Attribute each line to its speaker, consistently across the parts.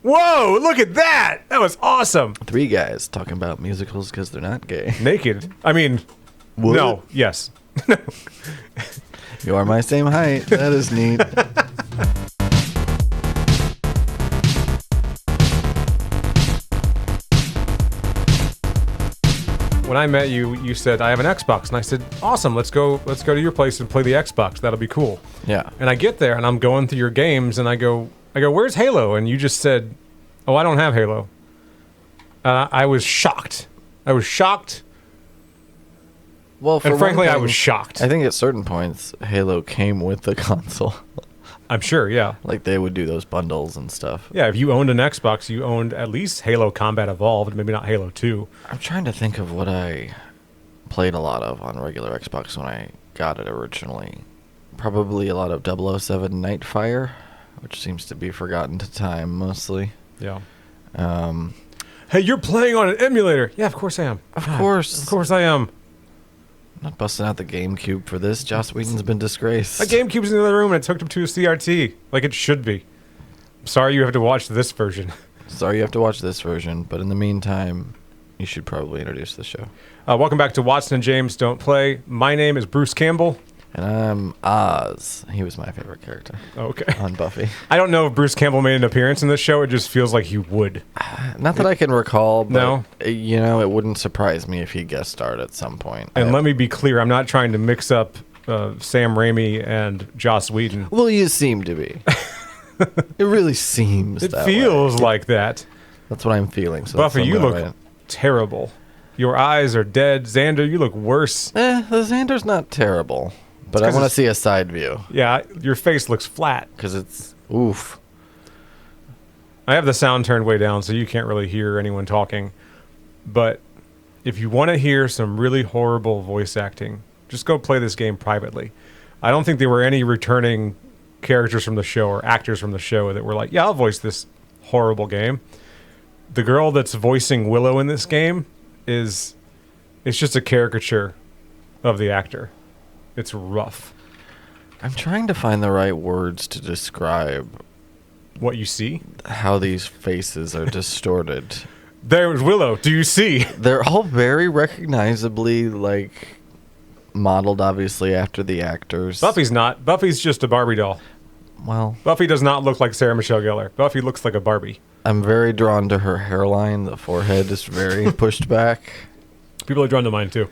Speaker 1: Whoa, look at that. That was awesome.
Speaker 2: 3 guys talking about musicals because they're not gay.
Speaker 1: Naked. I mean,
Speaker 2: What?
Speaker 1: no, yes.
Speaker 2: You are my same height. That is neat.
Speaker 1: When I met you, you said, I have an Xbox. And I said, awesome, let's go to your place and play the Xbox. That'll be cool.
Speaker 2: Yeah.
Speaker 1: And I get there, and I'm going through your games, and I go, where's Halo? And you just said, oh, I don't have Halo. I was shocked. Well, and frankly, I was shocked.
Speaker 2: I think at certain points, Halo came with the console.
Speaker 1: I'm sure, yeah.
Speaker 2: Like, they would do those bundles and stuff.
Speaker 1: Yeah, if you owned an Xbox, you owned at least Halo Combat Evolved, maybe not Halo 2.
Speaker 2: I'm trying to think of what I played a lot of on regular Xbox when I got it originally. Probably a lot of 007 Nightfire, which seems to be forgotten to time mostly.
Speaker 1: Yeah. Hey, you're playing on an emulator. Yeah, of course I am.
Speaker 2: Of course.
Speaker 1: Of course I am.
Speaker 2: I'm not busting out the GameCube for this. Joss Whedon's been disgraced.
Speaker 1: My GameCube's in the other room, and I took him to a CRT, like it should be. I'm sorry you have to watch this version.
Speaker 2: Sorry you have to watch this version, but in the meantime, you should probably introduce the show.
Speaker 1: Welcome back to Watson and James Don't Play. My name is Bruce Campbell.
Speaker 2: And I'm Oz. He was my favorite character.
Speaker 1: Okay.
Speaker 2: On Buffy.
Speaker 1: I don't know if Bruce Campbell made an appearance in this show. It just feels like he would.
Speaker 2: Not that I can recall, but
Speaker 1: No?
Speaker 2: It wouldn't surprise me if he guest starred at some point.
Speaker 1: And let me be clear, I'm not trying to mix up Sam Raimi and Joss Whedon.
Speaker 2: Well, you seem to be. It really seems
Speaker 1: It
Speaker 2: that
Speaker 1: feels
Speaker 2: way.
Speaker 1: like that.
Speaker 2: That's what I'm feeling. So
Speaker 1: Buffy, you look
Speaker 2: right.
Speaker 1: terrible. Your eyes are dead. Xander, you look worse.
Speaker 2: The Xander's not terrible, but I want to see a side view.
Speaker 1: Yeah, your face looks flat.
Speaker 2: Because it's, oof.
Speaker 1: I have the sound turned way down, so you can't really hear anyone talking. But if you want to hear some really horrible voice acting, just go play this game privately. I don't think there were any returning characters from the show or actors from the show that were like, yeah, I'll voice this horrible game. The girl that's voicing Willow in this game it's just a caricature of the actor. It's rough.
Speaker 2: I'm trying to find the right words to describe
Speaker 1: What you see?
Speaker 2: how these faces are distorted.
Speaker 1: There's Willow. Do you see?
Speaker 2: They're all very recognizably, like, modeled, obviously, after the actors.
Speaker 1: Buffy's not. Buffy's just a Barbie doll.
Speaker 2: Well,
Speaker 1: Buffy does not look like Sarah Michelle Gellar. Buffy looks like a Barbie.
Speaker 2: I'm very drawn to her hairline. The forehead is very pushed back.
Speaker 1: People are drawn to mine, too.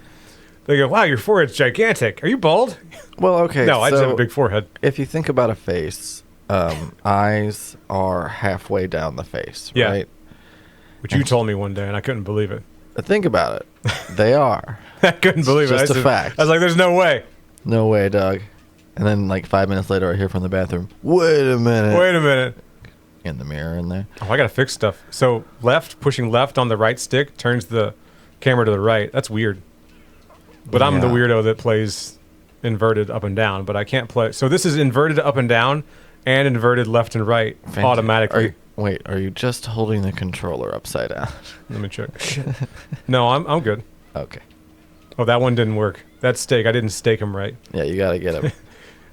Speaker 1: They go, wow, your forehead's gigantic. Are you bald?
Speaker 2: Well, okay.
Speaker 1: No, I just have a
Speaker 2: so
Speaker 1: big forehead.
Speaker 2: If you think about a face, eyes are halfway down the face,
Speaker 1: Yeah.
Speaker 2: right?
Speaker 1: Which you told me one day, and I couldn't believe it.
Speaker 2: Think about it. They are.
Speaker 1: I couldn't believe it.
Speaker 2: just
Speaker 1: I
Speaker 2: a
Speaker 1: said-
Speaker 2: fact.
Speaker 1: I was like, there's no way.
Speaker 2: No way, dog. And then, like, 5 minutes later, I hear from the bathroom, wait a minute.
Speaker 1: Wait a minute.
Speaker 2: In the mirror in there.
Speaker 1: Oh, I got to fix stuff. So pushing left on the right stick turns the camera to the right. That's weird. But I'm the
Speaker 2: Yeah.
Speaker 1: weirdo that plays inverted up and down, but I can't play. So this is inverted up and down and inverted left and right automatically.
Speaker 2: Are you just holding the controller upside down?
Speaker 1: Let me check. No, I'm good.
Speaker 2: Okay.
Speaker 1: Oh, that one didn't work. That steak, I didn't stake him right.
Speaker 2: Yeah, you gotta get it.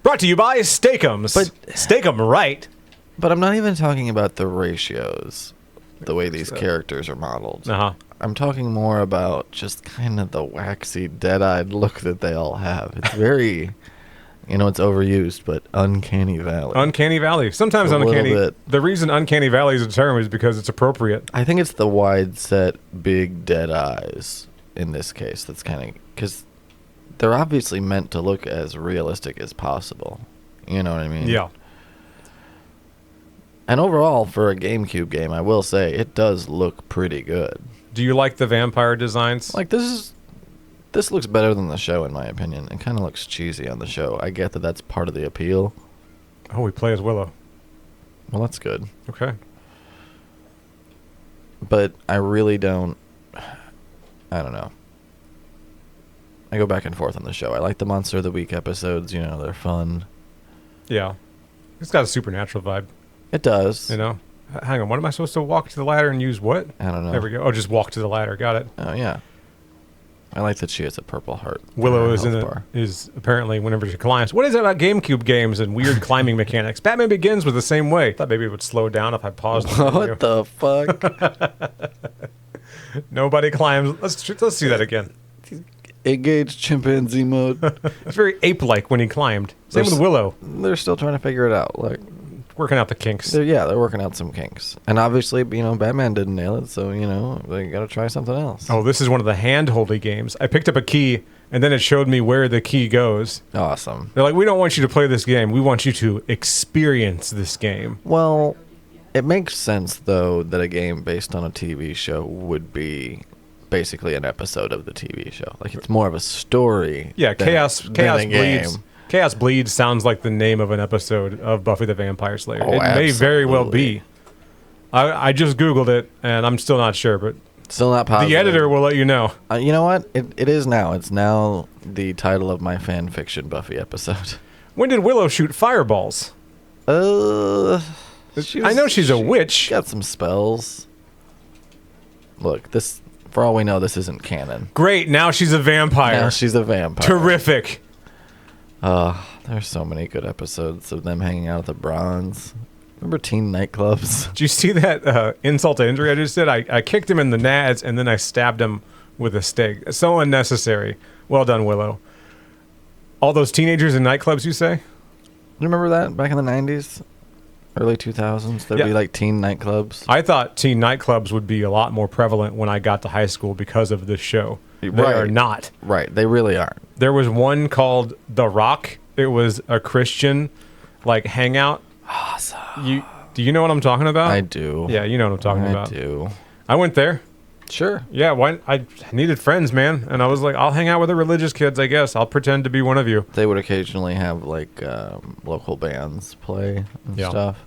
Speaker 1: Brought to you by Steakums.
Speaker 2: But-
Speaker 1: Stake 'em right.
Speaker 2: But I'm not even talking about the ratios, the way these characters are modeled.
Speaker 1: Uh-huh.
Speaker 2: I'm talking more about just kind of the waxy, dead-eyed look that they all have. It's very, it's overused, but uncanny valley.
Speaker 1: Uncanny Valley. Sometimes
Speaker 2: A little
Speaker 1: uncanny.
Speaker 2: bit.
Speaker 1: The reason Uncanny Valley is a term is because it's appropriate.
Speaker 2: I think it's the wide-set, big, dead eyes in this case. That's kind of... Because they're obviously meant to look as realistic as possible. You know what I mean?
Speaker 1: Yeah.
Speaker 2: And overall, for a GameCube game, I will say, it does look pretty good.
Speaker 1: Do you like the vampire designs?
Speaker 2: Like, this looks better than the show, in my opinion. It kind of looks cheesy on the show. I get that that's part of the appeal.
Speaker 1: Oh, we play as Willow.
Speaker 2: Well, that's good.
Speaker 1: Okay.
Speaker 2: But I really don't... I don't know. I go back and forth on the show. I like the Monster of the Week episodes. They're fun.
Speaker 1: Yeah. It's got a supernatural vibe,
Speaker 2: It does.
Speaker 1: Hang on, what am I supposed to walk to the ladder and use what?
Speaker 2: I don't know.
Speaker 1: There we go. Oh, just walk to the ladder. Got it.
Speaker 2: Oh, yeah. I like that she has a purple heart.
Speaker 1: Willow
Speaker 2: her
Speaker 1: is
Speaker 2: health bar.
Speaker 1: is apparently whenever she climbs. What is it about GameCube games and weird climbing mechanics? Batman Begins was the same way. I thought maybe it would slow down if I paused.
Speaker 2: What the fuck?
Speaker 1: Nobody climbs. Let's see that again.
Speaker 2: Engage chimpanzee mode.
Speaker 1: It's very ape-like when he climbed. Same with
Speaker 2: There's-
Speaker 1: Willow,
Speaker 2: They're still trying to figure it out. Like,
Speaker 1: working out the kinks.
Speaker 2: they're working out some kinks. And obviously, Batman didn't nail it, so they got to try something else.
Speaker 1: Oh, this is one of the hand-holdy games. I picked up a key, and then it showed me where the key goes.
Speaker 2: Awesome.
Speaker 1: They're like, we don't want you to play this game. We want you to experience this game.
Speaker 2: Well, it makes sense though that a game based on a TV show would be basically an episode of the TV show. Like it's more of a story.
Speaker 1: Yeah,
Speaker 2: than-
Speaker 1: Chaos
Speaker 2: than a
Speaker 1: Bleeds.
Speaker 2: game.
Speaker 1: Chaos Bleeds sounds like the name of an episode of Buffy the Vampire Slayer.
Speaker 2: Oh,
Speaker 1: It may very well be.
Speaker 2: absolutely.
Speaker 1: I just Googled it, and I'm still not sure, but
Speaker 2: Still not positive.
Speaker 1: the editor will let you know.
Speaker 2: You know what? It is now. It's now the title of my fan fiction Buffy episode.
Speaker 1: When did Willow shoot fireballs? I know she's a witch.
Speaker 2: She got some spells. Look, this. For all we know, this isn't canon.
Speaker 1: Great, now she's a vampire.
Speaker 2: Now she's a vampire.
Speaker 1: Terrific.
Speaker 2: There's so many good episodes of them hanging out at the Bronze. Remember teen nightclubs?
Speaker 1: Did you see that insult to injury I just did? I kicked him in the nads, and then I stabbed him with a stake. So unnecessary. Well done, Willow. All those teenagers in nightclubs, you say?
Speaker 2: You remember that back in the 90s? Early 2000s? There'd
Speaker 1: Yeah.
Speaker 2: be like teen nightclubs.
Speaker 1: I thought teen nightclubs would be a lot more prevalent when I got to high school because of this show. They
Speaker 2: Right.
Speaker 1: are not.
Speaker 2: Right, they really aren't.
Speaker 1: There was one called The Rock. It was a Christian, hangout.
Speaker 2: Awesome.
Speaker 1: Do you know what I'm talking about?
Speaker 2: I do.
Speaker 1: Yeah, you know what I'm talking about.
Speaker 2: I do.
Speaker 1: I went there.
Speaker 2: Sure.
Speaker 1: Yeah, I needed friends, man. And I was like, I'll hang out with the religious kids, I guess. I'll pretend to be one of you.
Speaker 2: They would occasionally have local bands play and
Speaker 1: Yeah.
Speaker 2: stuff.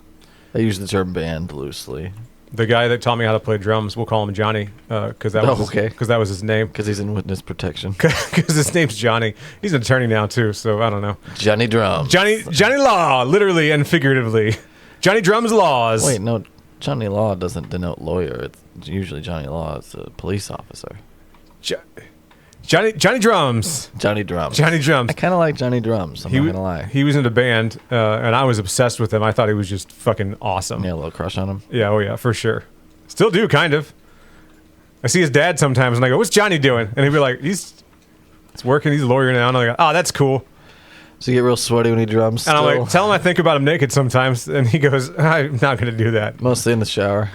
Speaker 2: They use the term band loosely
Speaker 1: The guy that taught me how to play drums, we'll call him Johnny, because that,
Speaker 2: okay.
Speaker 1: that was his name.
Speaker 2: because he's in witness protection.
Speaker 1: Because his name's Johnny. He's an attorney now, too, so I don't know.
Speaker 2: Johnny Drums.
Speaker 1: Johnny Law, literally and figuratively. Johnny Drums Laws.
Speaker 2: Wait, no. Johnny Law doesn't denote lawyer. It's usually Johnny Law is a police officer.
Speaker 1: Johnny Drums.
Speaker 2: Johnny Drums.
Speaker 1: Johnny Drums.
Speaker 2: I kind of like Johnny Drums. I'm not
Speaker 1: w-
Speaker 2: gonna lie.
Speaker 1: He was in a band, and I was obsessed with him. I thought he was just fucking awesome.
Speaker 2: Yeah, a little crush on him.
Speaker 1: Yeah, oh yeah, for sure. Still do, kind of. I see his dad sometimes, and I go, "What's Johnny doing?" And he'd be like, "He's working. He's a lawyer now." And I go, "Oh, that's cool."
Speaker 2: So you get real sweaty when he drums.
Speaker 1: And
Speaker 2: Still.
Speaker 1: I'm like, "Tell him I think about him naked sometimes." And he goes, "I'm not going to do that."
Speaker 2: Mostly in the shower.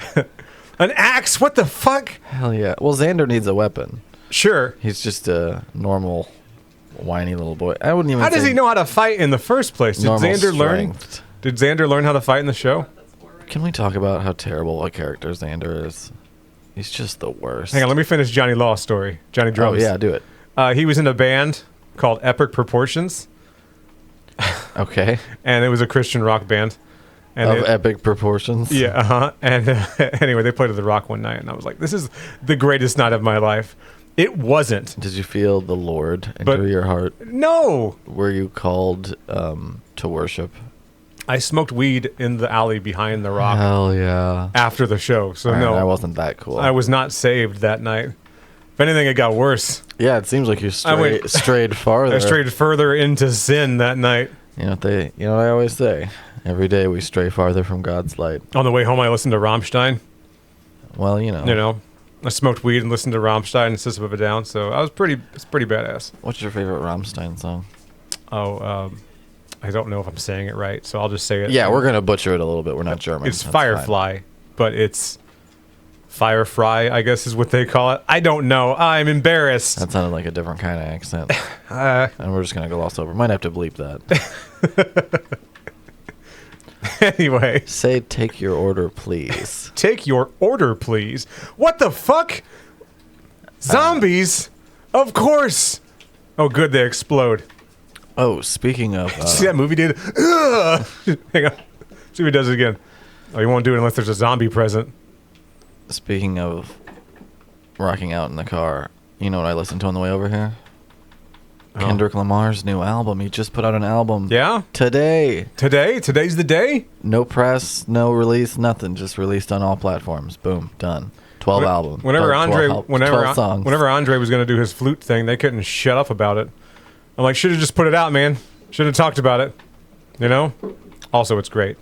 Speaker 1: An axe? What the fuck?
Speaker 2: Hell yeah. Well, Xander needs a weapon.
Speaker 1: Sure.
Speaker 2: He's just a normal, whiny little boy. I wouldn't even.
Speaker 1: How does
Speaker 2: say
Speaker 1: he know how to fight in the first place? Did
Speaker 2: normal
Speaker 1: Xander learn?
Speaker 2: strength.
Speaker 1: Did Xander learn how to fight in the show?
Speaker 2: Can we talk about how terrible a character Xander is? He's just the worst.
Speaker 1: Hang on, let me finish Johnny Law's story. Johnny
Speaker 2: Oh
Speaker 1: Drums.
Speaker 2: yeah, do it.
Speaker 1: He was in a band called Epic Proportions,
Speaker 2: Okay.
Speaker 1: and it was a Christian rock band. And
Speaker 2: Of
Speaker 1: it-
Speaker 2: epic proportions.
Speaker 1: Yeah, uh-huh. And anyway, they played at the Rock one night, and I was like, this is the greatest night of my life. It wasn't.
Speaker 2: Did you feel the Lord
Speaker 1: But-
Speaker 2: enter your heart?
Speaker 1: No.
Speaker 2: Were you called to worship?
Speaker 1: I smoked weed in the alley behind the Rock
Speaker 2: Hell yeah.
Speaker 1: after the show, so
Speaker 2: Alright,
Speaker 1: no.
Speaker 2: I wasn't that cool.
Speaker 1: I was not saved that night. If anything, it got worse.
Speaker 2: Yeah, it seems like you
Speaker 1: went-
Speaker 2: strayed farther.
Speaker 1: I strayed further into sin that night.
Speaker 2: You know what I always say? Every day we stray farther from God's light.
Speaker 1: On the way home, I listened to Rammstein.
Speaker 2: Well,
Speaker 1: You know, I smoked weed and listened to Rammstein and System of a Down, so it's pretty badass.
Speaker 2: What's your favorite Rammstein song?
Speaker 1: Oh, I don't know if I'm saying it right, so I'll just say it.
Speaker 2: Yeah, we're gonna butcher it a little bit. We're not German.
Speaker 1: It's
Speaker 2: That's
Speaker 1: Firefly, but it's Firefly, I guess is what they call it. I don't know. I'm embarrassed.
Speaker 2: fine. That sounded like a different kind of accent.
Speaker 1: Uh,
Speaker 2: And we're just gonna gloss over. Might have to bleep that.
Speaker 1: anyway,
Speaker 2: Say, take your order, please.
Speaker 1: take your order, please. What the fuck? Zombies? Of course. Oh, good, they explode.
Speaker 2: Oh, speaking of,
Speaker 1: See that movie, dude? Ugh. Hang on. See if he does it again. Oh, he won't do it unless there's a zombie present.
Speaker 2: speaking of rocking out in the car, you know what I listened to on the way over here? Kendrick Lamar's new album. He just put out an album.
Speaker 1: Yeah?
Speaker 2: Today.
Speaker 1: Today's the day?
Speaker 2: No press, no release, nothing. Just released on all platforms. Boom, done. 12 albums.
Speaker 1: Whenever
Speaker 2: 12 songs.
Speaker 1: Whenever Andre was going to do his flute thing, they couldn't shut up about it. I'm like, should have just put it out, man. Should have talked about it. You know? Also, it's great.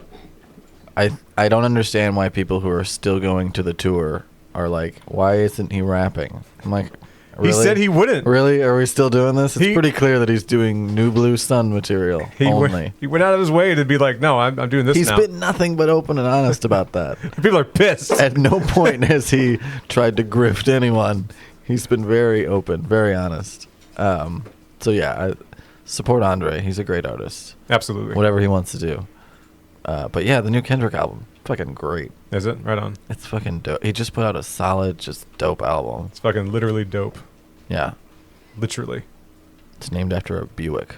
Speaker 2: I don't understand why people who are still going to the tour are like, why isn't he rapping? I'm like, really?
Speaker 1: He said he wouldn't.
Speaker 2: Really? Are we still doing this? It's pretty clear that he's doing New Blue Sun material only.
Speaker 1: He went out of his way to be like, no, I'm doing this now.
Speaker 2: He's been nothing but open and honest about that.
Speaker 1: People are pissed.
Speaker 2: At no point has he tried to grift anyone. He's been very open, very honest. So yeah, I support Andre. He's a great artist.
Speaker 1: Absolutely.
Speaker 2: Whatever he wants to do. But yeah, the new Kendrick album, fucking great.
Speaker 1: Is it? Right on.
Speaker 2: It's fucking dope. He just put out a solid, just dope album.
Speaker 1: It's fucking literally dope.
Speaker 2: Yeah.
Speaker 1: Literally.
Speaker 2: It's named after a Buick.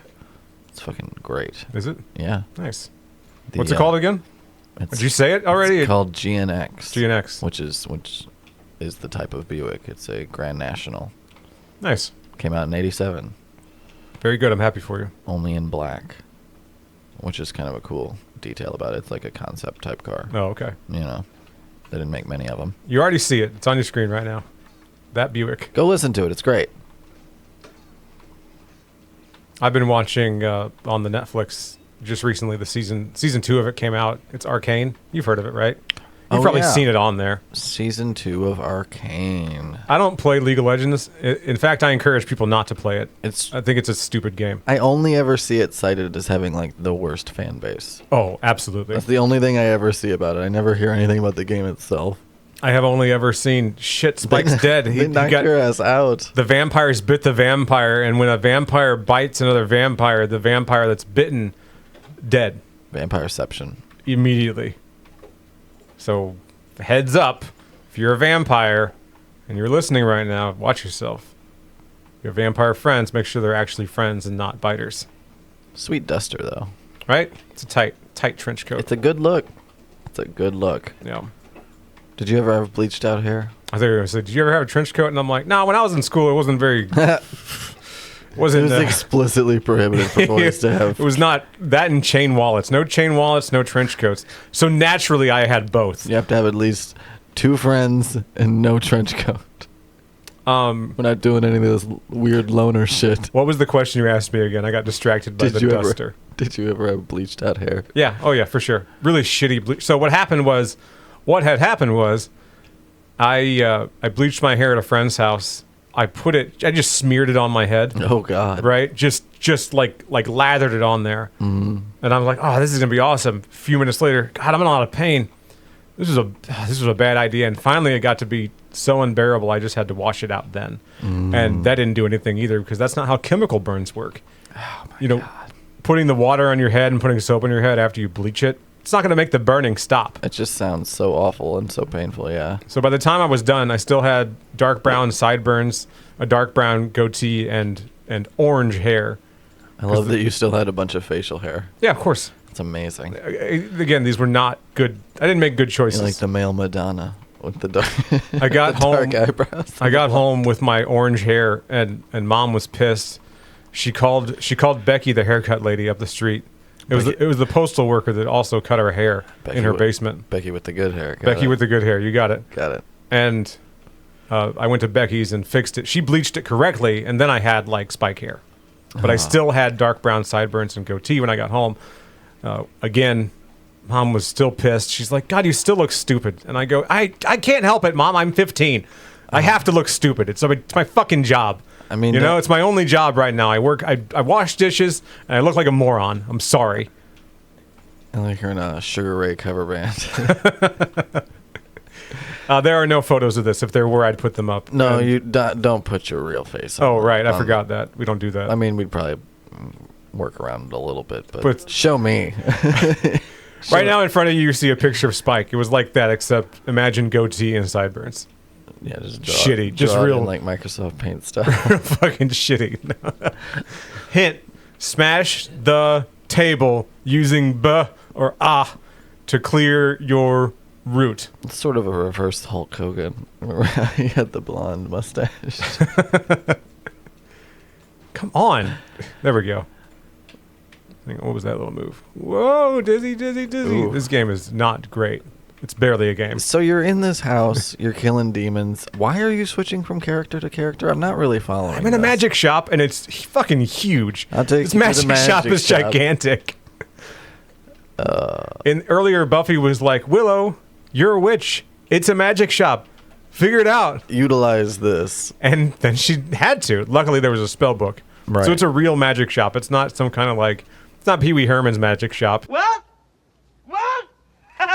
Speaker 2: It's fucking great.
Speaker 1: Is it?
Speaker 2: Yeah.
Speaker 1: Nice. What's it called again? Did you say it already?
Speaker 2: It's called GNX.
Speaker 1: GNX.
Speaker 2: Which is the type of Buick. It's a Grand National.
Speaker 1: Nice.
Speaker 2: Came out in 87.
Speaker 1: Very good. I'm happy for you.
Speaker 2: Only in black. Which is kind of a cool detail about it. It's like a concept type car.
Speaker 1: Oh, okay.
Speaker 2: You know, they didn't make many of them.
Speaker 1: You already see it. It's on your screen right now. That Buick.
Speaker 2: Go listen to it. It's great.
Speaker 1: I've been watching on the Netflix just recently. The season 2 of it came out. It's Arcane. You've heard of it, right? You've probably seen it on there.
Speaker 2: Season 2 of Arcane.
Speaker 1: I don't play League of Legends. In fact, I encourage people not to play it. I think it's a stupid game.
Speaker 2: I only ever see it cited as having like the worst fan base.
Speaker 1: Oh, absolutely.
Speaker 2: That's the only thing I ever see about it. I never hear anything about the game itself.
Speaker 1: I have only ever seen shit. Spike's dead.
Speaker 2: They knocked your ass out.
Speaker 1: The vampires bit the vampire, and when a vampire bites another vampire, the vampire that's bitten, dead.
Speaker 2: Vampireception.
Speaker 1: Immediately. So, heads up, if you're a vampire and you're listening right now, watch yourself. Your vampire friends, make sure they're actually friends and not biters.
Speaker 2: Sweet duster, though.
Speaker 1: Right? It's a tight trench coat.
Speaker 2: It's a good look. It's a good look.
Speaker 1: Yeah.
Speaker 2: Did you ever have bleached out hair?
Speaker 1: I think I said, did you ever have a trench coat? And I'm like, no, when I was in school, it wasn't very...
Speaker 2: It was explicitly prohibited for boys to have.
Speaker 1: It was not that and chain wallets. No chain wallets, no trench coats. So naturally, I had both.
Speaker 2: You have to have at least 2 friends and no trench coat. We're not doing any of this weird loner shit.
Speaker 1: What was the question you asked me again? I got distracted by the duster.
Speaker 2: Did you ever have bleached out hair?
Speaker 1: Yeah. Oh, yeah, for sure. Really shitty bleach. So what had happened was, I bleached my hair at a friend's house. I just smeared it on my head.
Speaker 2: Oh God!
Speaker 1: Right, just like lathered it on there, and I'm like, oh, this is gonna be awesome. A few minutes later, God, I'm in a lot of pain. This was a bad idea, and finally it got to be so unbearable. I just had to wash it out then, and that didn't do anything either because that's not how chemical burns work.
Speaker 2: Oh my God!
Speaker 1: Putting the water on your head and putting soap on your head after you bleach it, it's not gonna make the burning stop.
Speaker 2: It just sounds so awful and so painful. Yeah.
Speaker 1: So by the time I was done, I still had dark brown sideburns, a dark brown goatee, and orange hair.
Speaker 2: I love that you still had a bunch of facial hair.
Speaker 1: Yeah, of course.
Speaker 2: It's amazing.
Speaker 1: Again, these were not good. I didn't make good choices.
Speaker 2: You're like the male Madonna with the dark.
Speaker 1: I got home.
Speaker 2: Dark eyebrows.
Speaker 1: I got home with my orange hair, and Mom was pissed. She called Becky, the haircut lady, up the street. It was the postal worker that also cut her hair in her basement.
Speaker 2: Becky with the good hair.
Speaker 1: Becky with the good hair. You got it.
Speaker 2: Got it.
Speaker 1: And I went to Becky's and fixed it. She bleached it correctly, and then I had like spike hair. But I still had dark brown sideburns and goatee when I got home. Again, Mom was still pissed. She's like, God, you still look stupid. And I go, I can't help it, Mom. I'm 15. I have to look stupid. It's my fucking job.
Speaker 2: I mean,
Speaker 1: it's my only job right now. I wash dishes, and I look like a moron. I'm sorry.
Speaker 2: I like her in a Sugar Ray cover band.
Speaker 1: There are no photos of this. If there were, I'd put them up.
Speaker 2: No, you don't put your real face on.
Speaker 1: Oh, right. I forgot that. We don't do that.
Speaker 2: I mean, we'd probably work around it a little bit, but show me.
Speaker 1: Right now in front of you, you see a picture of Spike. It was like that, except imagine goatee and sideburns.
Speaker 2: Yeah, just
Speaker 1: shitty. Just real
Speaker 2: in, like Microsoft Paint stuff.
Speaker 1: Fucking shitty. Hint: smash the table using b or ah to clear your root.
Speaker 2: It's sort of a reverse Hulk Hogan. He had the blonde mustache.
Speaker 1: Come on. There we go. What was that little move? Whoa, dizzy.
Speaker 2: Ooh.
Speaker 1: This game is not great. It's barely a game.
Speaker 2: So you're in this house, you're killing demons. Why are you switching from character to character? I'm not really following.
Speaker 1: I'm in a
Speaker 2: this.
Speaker 1: magic shop, and it's fucking huge.
Speaker 2: I'll take
Speaker 1: This
Speaker 2: you to the
Speaker 1: magic shop
Speaker 2: magic
Speaker 1: is
Speaker 2: shop.
Speaker 1: gigantic. And earlier, Buffy was like, Willow, you're a witch. It's a magic shop. Figure it out.
Speaker 2: Utilize this.
Speaker 1: And then she had to. Luckily, there was a spell book.
Speaker 2: Right.
Speaker 1: So it's a real magic shop. It's not some kind of like, it's not Pee Wee Herman's magic shop.
Speaker 3: What?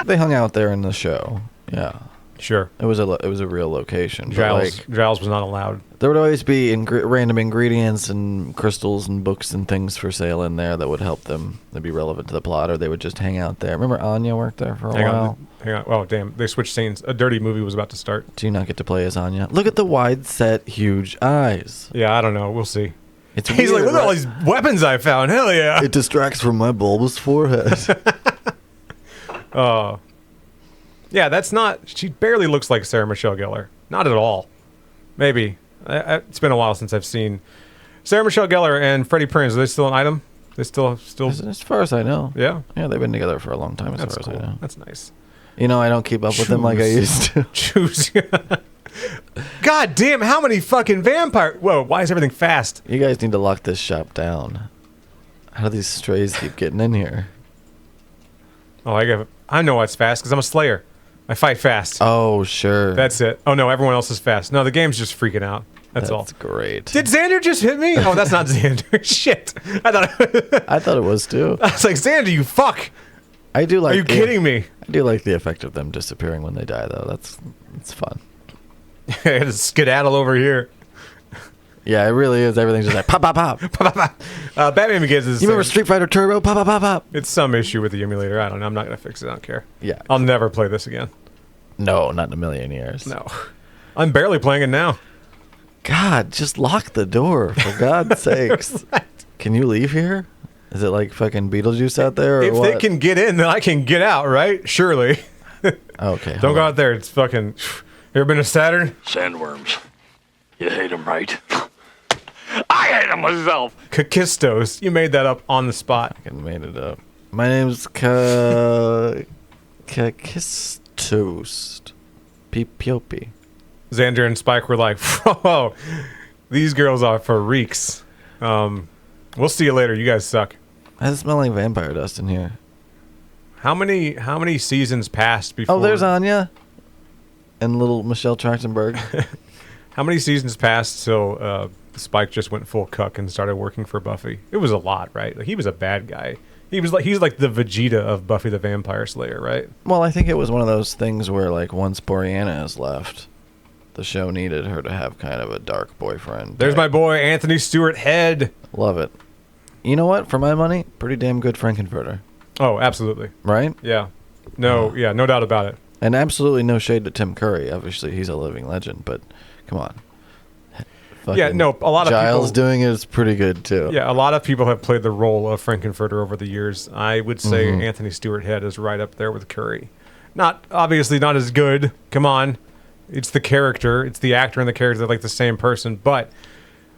Speaker 2: They hung out there in the show. Yeah.
Speaker 1: Sure.
Speaker 2: It was a real location. But
Speaker 1: Giles was not allowed.
Speaker 2: there would always be random ingredients and crystals and books and things for sale in there that would help them. That'd be relevant to the plot, or they would just hang out there. Remember Anya worked there for a while?
Speaker 1: Hang on. Oh, damn. They switched scenes. A dirty movie was about to start.
Speaker 2: Do you not get to play as Anya? Look at the wide set, huge eyes.
Speaker 1: Yeah, I don't know. We'll see.
Speaker 2: It's
Speaker 1: He's
Speaker 2: weird,
Speaker 1: like, look at all
Speaker 2: right?
Speaker 1: these weapons I found. Hell yeah.
Speaker 2: It distracts from my bulbous forehead.
Speaker 1: Yeah, that's not... She barely looks like Sarah Michelle Gellar. Not at all. Maybe. It's been a while since I've seen... Sarah Michelle Gellar and Freddie Prinze, are they still an item? They still...
Speaker 2: As far as I know.
Speaker 1: Yeah?
Speaker 2: Yeah, they've been together for a long time, as
Speaker 1: That's
Speaker 2: far
Speaker 1: cool.
Speaker 2: as I know.
Speaker 1: That's nice.
Speaker 2: You know, I don't keep up with them like I used to.
Speaker 1: Choose. God damn, how many fucking vampire... Whoa, why is everything fast?
Speaker 2: You guys need to lock this shop down. How do these strays keep getting in here?
Speaker 1: Oh, I know what's fast, because I'm a slayer. I fight fast.
Speaker 2: Oh, sure.
Speaker 1: That's it. Oh, no, everyone else is fast. No, the game's just freaking out. That's all.
Speaker 2: That's great.
Speaker 1: Did Xander just hit me? Oh, that's not Xander. Shit.
Speaker 2: I thought it was too.
Speaker 1: I was like, Xander, you fuck.
Speaker 2: I do like.
Speaker 1: Are you kidding me?
Speaker 2: I do like the effect of them disappearing when they die, though. It's fun.
Speaker 1: I had to skedaddle over here.
Speaker 2: Yeah, it really is. Everything's just like pop, pop, pop.
Speaker 1: Batman Begins is...
Speaker 2: You remember Street Fighter Turbo? Pop, pop, pop, pop.
Speaker 1: It's some issue with the emulator. I don't know. I'm not going to fix it. I don't care.
Speaker 2: Yeah.
Speaker 1: I'll never play this again.
Speaker 2: No, not in a million years.
Speaker 1: No. I'm barely playing it now.
Speaker 2: God, just lock the door, for God's sakes.
Speaker 1: Right.
Speaker 2: Can you leave here? Is it like fucking Beetlejuice out there, or
Speaker 1: If
Speaker 2: what?
Speaker 1: they can get in, then I can get out, right? Surely.
Speaker 2: Okay.
Speaker 1: Don't
Speaker 2: hold
Speaker 1: go
Speaker 2: on.
Speaker 1: out there. It's fucking... You ever been to Saturn?
Speaker 3: Sandworms. You hate them, right? I hate them myself.
Speaker 1: Kakistos. You made that up on the spot.
Speaker 2: I made it up. My name's Kakistos. Piopi.
Speaker 1: Xander and Spike were like, whoa, these girls are freaks. We'll see you later. You guys suck.
Speaker 2: I smell like vampire dust in here.
Speaker 1: How many seasons passed before...
Speaker 2: Oh, there's Anya. And little Michelle Trachtenberg.
Speaker 1: How many seasons passed till Spike just went full cuck and started working for Buffy? It was a lot, right? Like, he was a bad guy. He's like the Vegeta of Buffy the Vampire Slayer, right?
Speaker 2: Well, I think it was one of those things where, like, once Boreanna is left, the show needed her to have kind of a dark boyfriend.
Speaker 1: There's my boy, Anthony Stewart Head.
Speaker 2: Love it. You know what? For my money, pretty damn good Frankenfurter.
Speaker 1: Oh, absolutely.
Speaker 2: Right?
Speaker 1: Yeah. No doubt about it.
Speaker 2: And absolutely no shade to Tim Curry. Obviously, he's a living legend, but come on.
Speaker 1: Yeah, no, a lot of
Speaker 2: Giles
Speaker 1: people...
Speaker 2: doing it is pretty good, too.
Speaker 1: Yeah, a lot of people have played the role of Frankenfurter over the years. I would say
Speaker 2: Mm-hmm.
Speaker 1: Anthony Stewart Head is right up there with Curry. Obviously not as good. Come on. It's the character. It's the actor and the character. They're like the same person, but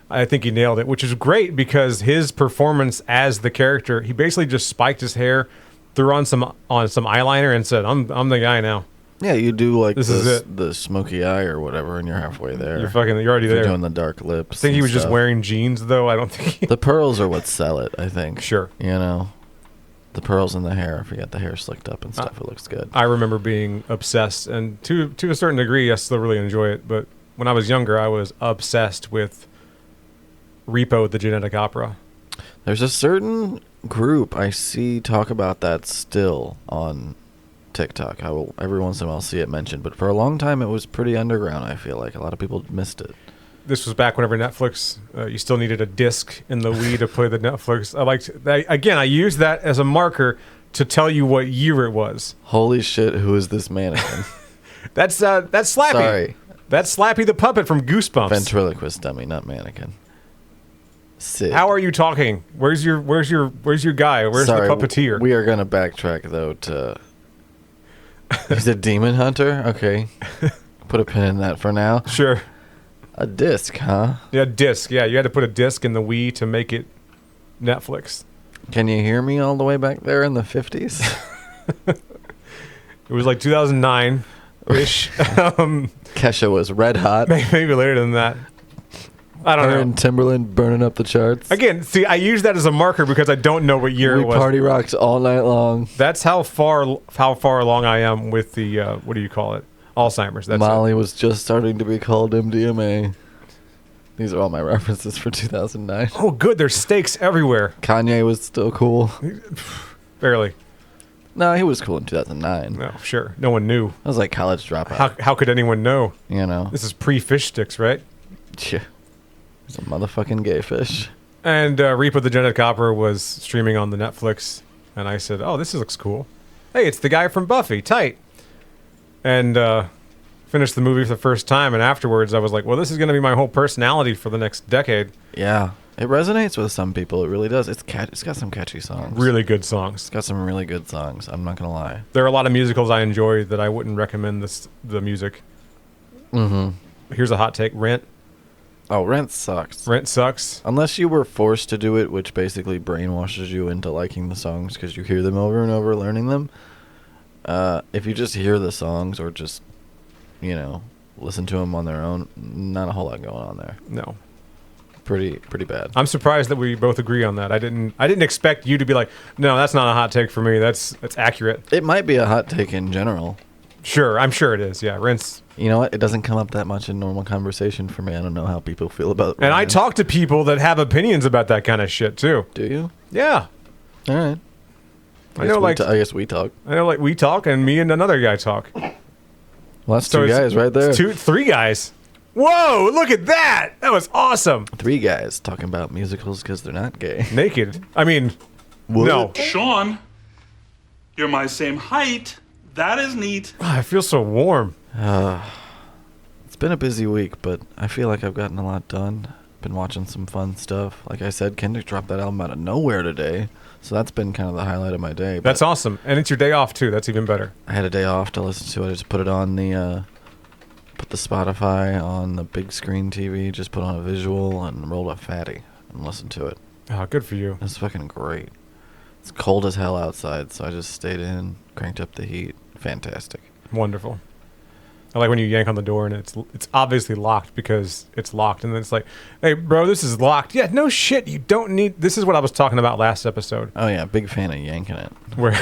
Speaker 1: I think he nailed it, which is great because his performance as the character, he basically just spiked his hair, threw on some eyeliner, and said, "I'm the guy now."
Speaker 2: Yeah, you do like
Speaker 1: This is it.
Speaker 2: the smoky eye or whatever, and you're halfway there.
Speaker 1: You're already
Speaker 2: You're
Speaker 1: there.
Speaker 2: doing the dark lips.
Speaker 1: I think he
Speaker 2: and
Speaker 1: was just
Speaker 2: stuff.
Speaker 1: wearing jeans, though. I don't think.
Speaker 2: The pearls are what sell it, I think.
Speaker 1: Sure.
Speaker 2: You know, the pearls in the hair. If you got the hair slicked up and stuff, it looks good.
Speaker 1: I remember being obsessed, and to a certain degree, I still really enjoy it. But when I was younger, I was obsessed with Repo, the Genetic Opera.
Speaker 2: There's a certain group I see talk about that still on TikTok. I will every once in a while see it mentioned, but for a long time it was pretty underground. I feel like a lot of people missed it.
Speaker 1: This was back whenever Netflix, you still needed a disc in the Wii to play the Netflix. I used that as a marker to tell you what year it was.
Speaker 2: Holy shit! Who is this mannequin?
Speaker 1: That's Slappy.
Speaker 2: Sorry,
Speaker 1: That's Slappy the puppet from Goosebumps.
Speaker 2: ventriloquist dummy, not mannequin. Sid.
Speaker 1: How are you talking? Where's your guy? Where's
Speaker 2: Sorry,
Speaker 1: the puppeteer?
Speaker 2: We are gonna backtrack though to. He's a demon hunter. Okay, put a pin in that for now.
Speaker 1: Sure.
Speaker 2: A disc, huh?
Speaker 1: Yeah, disc. Yeah, you had to put a disc in the Wii to make it Netflix.
Speaker 2: Can you hear me all the way back there in the 50s?
Speaker 1: It was like 2009-ish.
Speaker 2: Kesha was red hot.
Speaker 1: Maybe later than that. I don't
Speaker 2: Her
Speaker 1: know.
Speaker 2: and Timberland burning up the charts.
Speaker 1: Again, see, I use that as a marker because I don't know what year
Speaker 2: We
Speaker 1: it was.
Speaker 2: party rocks all night long.
Speaker 1: That's how far along I am with the what do you call it? Alzheimer's. That's
Speaker 2: Molly was just starting to be called MDMA. These are all my references for 2009.
Speaker 1: it. Oh, good. There's stakes everywhere.
Speaker 2: Kanye was still cool.
Speaker 1: Barely.
Speaker 2: No, he was cool in 2009.
Speaker 1: No, sure. No one knew.
Speaker 2: I was like college dropout.
Speaker 1: How could anyone know?
Speaker 2: You know.
Speaker 1: This is pre-fish sticks, right?
Speaker 2: Yeah. He's a motherfucking gay fish.
Speaker 1: And Reaper the Genetic Opera was streaming on the Netflix, and I said, "Oh, this looks cool. Hey, it's the guy from Buffy. Tight." And finished the movie for the first time, and afterwards I was like, "Well, this is going to be my whole personality for the next decade."
Speaker 2: Yeah. It resonates with some people. It really does. It's got some catchy songs.
Speaker 1: Really good songs.
Speaker 2: It's got some really good songs. I'm not gonna lie.
Speaker 1: There are a lot of musicals I enjoy that I wouldn't recommend the music.
Speaker 2: Mm-hmm.
Speaker 1: Here's a hot take: Rent.
Speaker 2: Oh, Rent sucks.
Speaker 1: Rent sucks.
Speaker 2: Unless you were forced to do it, which basically brainwashes you into liking the songs because you hear them over and over, learning them. If you just hear the songs or just, listen to them on their own, not a whole lot going on there.
Speaker 1: No.
Speaker 2: Pretty bad.
Speaker 1: I'm surprised that we both agree on that. I didn't expect you to be like, no, that's not a hot take for me. That's accurate.
Speaker 2: It might be a hot take in general.
Speaker 1: Sure, I'm sure it is. Yeah, Rent's.
Speaker 2: You know what? It doesn't come up that much in normal conversation for me. I don't know how people feel about it.
Speaker 1: And I talk to people that have opinions about that kind of shit too.
Speaker 2: Do you?
Speaker 1: Yeah.
Speaker 2: All right.
Speaker 1: I know,
Speaker 2: I guess we talk.
Speaker 1: I know, like we talk, and me and another guy talk.
Speaker 2: Well, that's
Speaker 1: So
Speaker 2: two
Speaker 1: it's-
Speaker 2: guys right there.
Speaker 1: It's three guys. Whoa! Look at that. That was awesome.
Speaker 2: Three guys talking about musicals because they're not gay.
Speaker 1: Naked. I mean, no.
Speaker 4: Sean, you're my same height. That is neat.
Speaker 1: I feel so warm.
Speaker 2: It's been a busy week, but I feel like I've gotten a lot done. Been watching some fun stuff. Like I said, Kendrick dropped that album out of nowhere today, so that's been kind of the highlight of my day. But
Speaker 1: That's awesome, and it's your day off too. That's even better.
Speaker 2: I had a day off to listen to it. I just put it on put the Spotify on the big screen TV, just put on a visual and rolled a fatty and listened to it.
Speaker 1: Oh, good for you.
Speaker 2: It's fucking great. It's cold as hell outside, so I just stayed in, cranked up the heat. Fantastic.
Speaker 1: Wonderful. I like when you yank on the door and it's obviously locked because it's locked, and then it's like, hey, bro, this is locked. Yeah, no shit. You don't need. This is what I was talking about last episode.
Speaker 2: Oh yeah, big fan of yanking it.
Speaker 1: Where,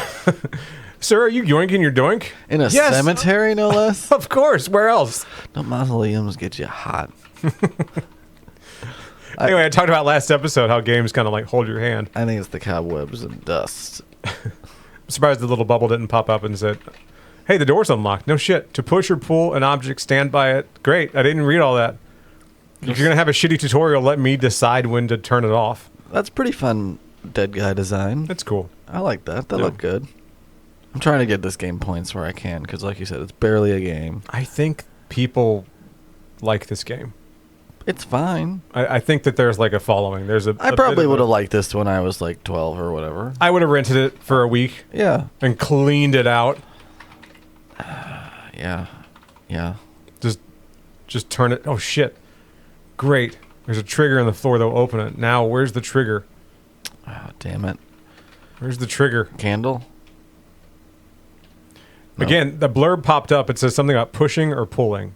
Speaker 1: sir, are you yoinking your doink?
Speaker 2: In a
Speaker 1: Yes.
Speaker 2: cemetery, no less.
Speaker 1: Of course. Where else?
Speaker 2: The mausoleums get you hot.
Speaker 1: Anyway, I talked about last episode how games kind of like hold your hand.
Speaker 2: I think it's the cobwebs and dust.
Speaker 1: I'm surprised the little bubble didn't pop up and said, hey, the door's unlocked. No shit. To push or pull an object, stand by it. Great. I didn't read all that. If you're going to have a shitty tutorial, let me decide when to turn it off.
Speaker 2: That's pretty fun dead guy design.
Speaker 1: That's cool.
Speaker 2: I like that. That
Speaker 1: Yeah.
Speaker 2: looked good. I'm trying to get this game points where I can, because like you said, it's barely a game.
Speaker 1: I think people like this game.
Speaker 2: It's fine.
Speaker 1: I think that there's like a following. There's
Speaker 2: I probably would have liked this when I was like 12 or whatever.
Speaker 1: I would have rented it for a week
Speaker 2: Yeah.
Speaker 1: and cleaned it out.
Speaker 2: Yeah. Yeah.
Speaker 1: Just turn it. Oh shit! Great. There's a trigger on the floor that'll open it. Now where's the trigger?
Speaker 2: Oh, damn it.
Speaker 1: Where's the trigger?
Speaker 2: Candle? No.
Speaker 1: Again, the blurb popped up. It says something about pushing or pulling.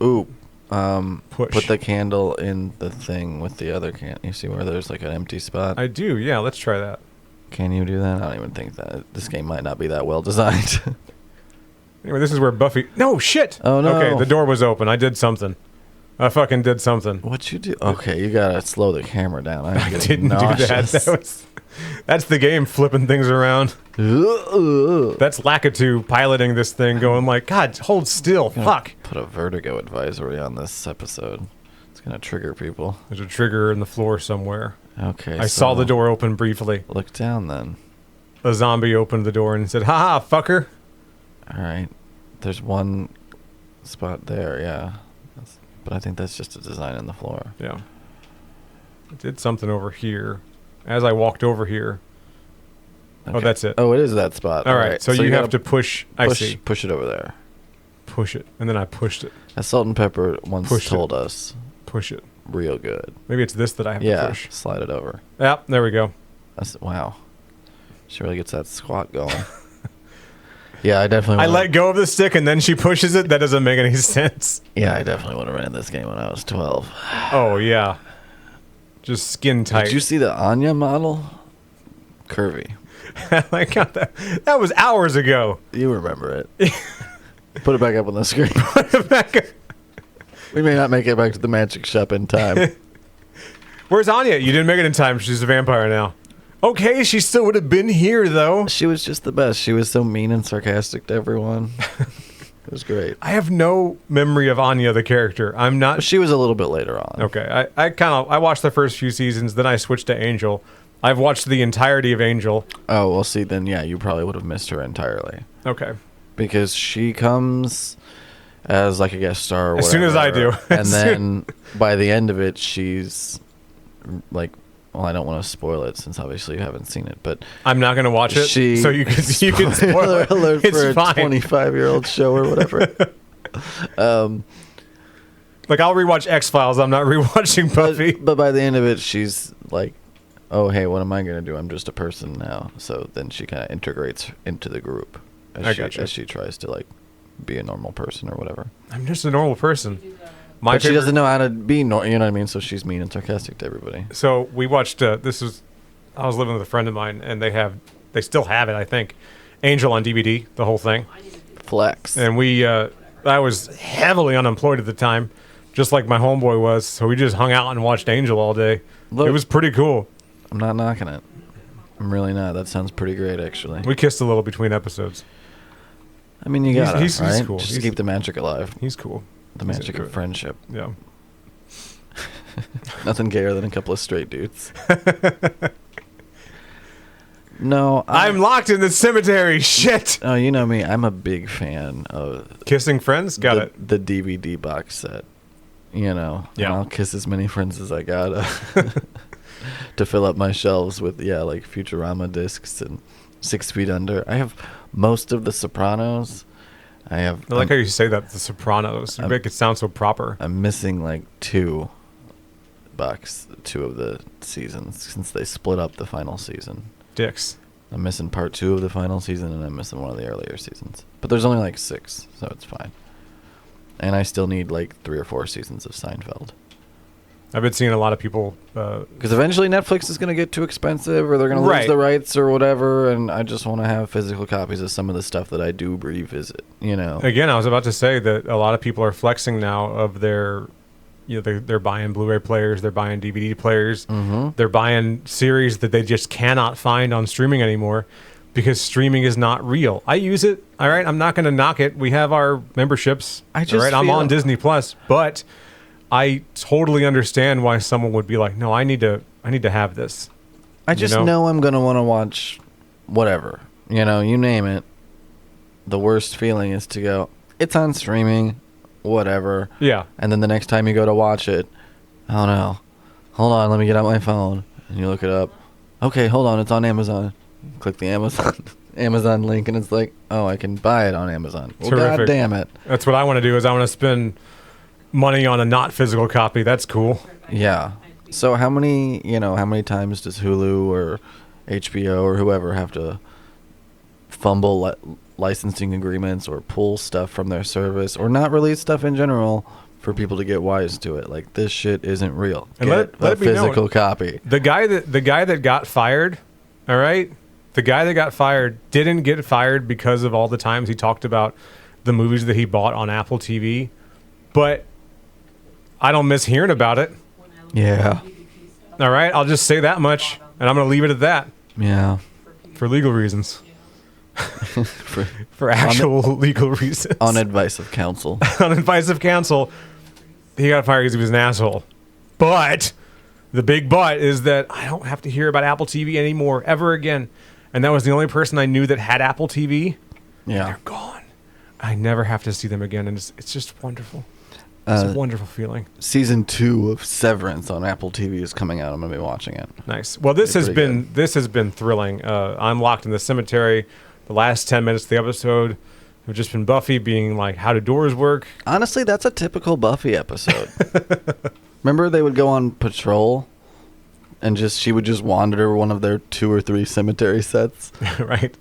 Speaker 2: Ooh.
Speaker 1: Push.
Speaker 2: Put the candle in the thing with the other can. You see where there's like an empty spot?
Speaker 1: I do. Yeah, let's try that.
Speaker 2: Can you do that? I don't even think that. This game might not be that well designed.
Speaker 1: Anyway, this is where Buffy. No shit.
Speaker 2: Oh, no.
Speaker 1: Okay, the door was open. I did something. I fucking did something.
Speaker 2: What'd you do? Okay, you gotta slow the camera down. I'm
Speaker 1: I
Speaker 2: getting
Speaker 1: didn't do that. That's the game flipping things around. That's Lakitu piloting this thing, going like, God, hold still. Fuck.
Speaker 2: Put a vertigo advisory on this episode. It's gonna trigger people.
Speaker 1: There's a trigger in the floor somewhere.
Speaker 2: Okay.
Speaker 1: I saw the door open briefly.
Speaker 2: Look down then.
Speaker 1: A zombie opened the door and said, "Ha ha, fucker."
Speaker 2: All right. There's one spot there, yeah. But I think that's just a design in the floor.
Speaker 1: Yeah. I did something over here. As I walked over here.
Speaker 2: Okay.
Speaker 1: Oh, that's it.
Speaker 2: Oh, it is that spot.
Speaker 1: All right. So you have to push. I
Speaker 2: push,
Speaker 1: see.
Speaker 2: Push it over there.
Speaker 1: Push it. And then I pushed it.
Speaker 2: As Salt and Pepper once
Speaker 1: Pushed
Speaker 2: told us,
Speaker 1: push it.
Speaker 2: real good.
Speaker 1: Maybe it's this that I have to push.
Speaker 2: Slide it over.
Speaker 1: Yep, there we go.
Speaker 2: Wow. She really gets that squat going. Yeah, I definitely
Speaker 1: I let go of the stick and then she pushes it. That doesn't make any sense.
Speaker 2: Yeah, I definitely would have ran this game when I was 12.
Speaker 1: Oh, yeah. Just skin tight.
Speaker 2: Did you see the Anya model? Curvy.
Speaker 1: I got that. That was hours ago.
Speaker 2: You remember it. Put it back up on the screen.
Speaker 1: Back.
Speaker 2: We may not make it back to the magic shop in time.
Speaker 1: Where's Anya? You didn't make it in time. She's a vampire now. Okay, she still would have been here, though.
Speaker 2: She was just the best. She was so mean and sarcastic to everyone. It was great.
Speaker 1: I have no memory of Anya, the character. I'm not...
Speaker 2: She was a little bit later on.
Speaker 1: Okay, I watched the first few seasons, then I switched to Angel. I've watched the entirety of Angel.
Speaker 2: Oh, well, see, then, yeah, you probably would have missed her entirely.
Speaker 1: Okay.
Speaker 2: Because she comes as, like, a guest star or whatever.
Speaker 1: As soon as I do.
Speaker 2: And then, by the end of it, she's, like... Well, I don't want to spoil it since obviously you haven't seen it, but
Speaker 1: I'm not going to watch it, so you can spoil it.
Speaker 2: Alert
Speaker 1: It's
Speaker 2: for a
Speaker 1: fine.
Speaker 2: 25-year-old show or whatever.
Speaker 1: Like, I'll rewatch X-Files. I'm not rewatching Buffy.
Speaker 2: But by the end of it, she's like, oh, hey, what am I going to do? I'm just a person now. So then she kind of integrates into the group as she tries to, like, be a normal person or whatever.
Speaker 1: I'm just a normal person.
Speaker 2: But she doesn't know how to be normal, you know what I mean? So she's mean and sarcastic to everybody.
Speaker 1: So we watched, I was living with a friend of mine, and they still have it, I think, Angel on DVD, the whole thing.
Speaker 2: Flex.
Speaker 1: And I was heavily unemployed at the time, just like my homeboy was, so we just hung out and watched Angel all day.
Speaker 2: Look,
Speaker 1: it was pretty cool.
Speaker 2: I'm not knocking it. I'm really not. That sounds pretty great, actually.
Speaker 1: We kissed a little between episodes.
Speaker 2: I mean, you gotta,
Speaker 1: he's
Speaker 2: right?
Speaker 1: cool.
Speaker 2: Just to keep the magic alive.
Speaker 1: He's cool.
Speaker 2: The magic of friendship.
Speaker 1: Yeah.
Speaker 2: Nothing gayer than a couple of straight dudes. No,
Speaker 1: I'm locked in the cemetery. Shit.
Speaker 2: Oh, you know me. I'm a big fan of
Speaker 1: Kissing friends. Got it.
Speaker 2: The DVD box set. You know.
Speaker 1: Yeah.
Speaker 2: I'll kiss as many friends as I got to fill up my shelves with like Futurama discs and 6 Feet Under. I have most of The Sopranos. I
Speaker 1: like how you say that, The Sopranos. You make it sound so proper.
Speaker 2: I'm missing like 2 of the seasons since they split up the final season.
Speaker 1: Dicks.
Speaker 2: I'm missing part 2 of the final season, and I'm missing one of the earlier seasons. But there's only like 6, so it's fine. And I still need like 3 or 4 seasons of Seinfeld.
Speaker 1: I've been seeing a lot of people...
Speaker 2: Because eventually Netflix is going to get too expensive, or they're going to lose the rights or whatever, and I just want to have physical copies of some of the stuff that I do revisit, you know.
Speaker 1: Again, I was about to say that a lot of people are flexing now of their... You know, they're buying Blu-ray players, they're buying DVD players, they're buying series that they just cannot find on streaming anymore because streaming is not real. I use it, all right? I'm not going to knock it. We have our memberships, all right? I'm on Disney Plus, but I totally understand why someone would be like, no, I need to have this.
Speaker 2: I just know I'm going to want to watch whatever. You know, you name it. The worst feeling is to go, it's on streaming, whatever.
Speaker 1: Yeah.
Speaker 2: And then the next time you go to watch it, oh no, hold on, let me get out my phone. And you look it up. Okay, hold on, it's on Amazon. Click the Amazon link, and it's like, oh, I can buy it on Amazon. Well, God damn it.
Speaker 1: That's what I want to do, is I want to spend money on a not physical copy. That's cool.
Speaker 2: Yeah. So how many times does Hulu or HBO or whoever have to fumble licensing agreements or pull stuff from their service or not release stuff in general for people to get wise to it? Like, this shit isn't real.
Speaker 1: And
Speaker 2: get
Speaker 1: let
Speaker 2: a
Speaker 1: it be known,
Speaker 2: physical copy.
Speaker 1: The guy that got fired, all right? The guy that got fired didn't get fired because of all the times he talked about the movies that he bought on Apple TV, but I don't miss hearing about it.
Speaker 2: Yeah.
Speaker 1: All right? I'll just say that much, and I'm going to leave it at that.
Speaker 2: Yeah.
Speaker 1: For legal reasons. for actual legal reasons.
Speaker 2: On advice of counsel.
Speaker 1: On advice of counsel, he got fired because he was an asshole. But the big but is that I don't have to hear about Apple TV anymore, ever again. And that was the only person I knew that had Apple TV.
Speaker 2: Yeah.
Speaker 1: They're gone. I never have to see them again, and it's just wonderful. It's a wonderful feeling.
Speaker 2: Season 2 of Severance on Apple TV is coming out. I'm going to be watching it.
Speaker 1: Nice. Well, this has been thrilling. I'm locked in the cemetery. The last 10 minutes of the episode have just been Buffy being like, how do doors work?
Speaker 2: Honestly, that's a typical Buffy episode. Remember they would go on patrol and she would just wander one of their 2 or 3 cemetery sets.
Speaker 1: Right.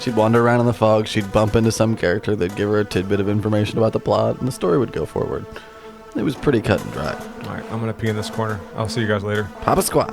Speaker 2: She'd wander around in the fog. She'd bump into some character. They'd give her a tidbit of information about the plot, and the story would go forward. It was pretty cut and dry.
Speaker 1: All right, I'm going to pee in this corner. I'll see you guys later.
Speaker 2: Papa Squat.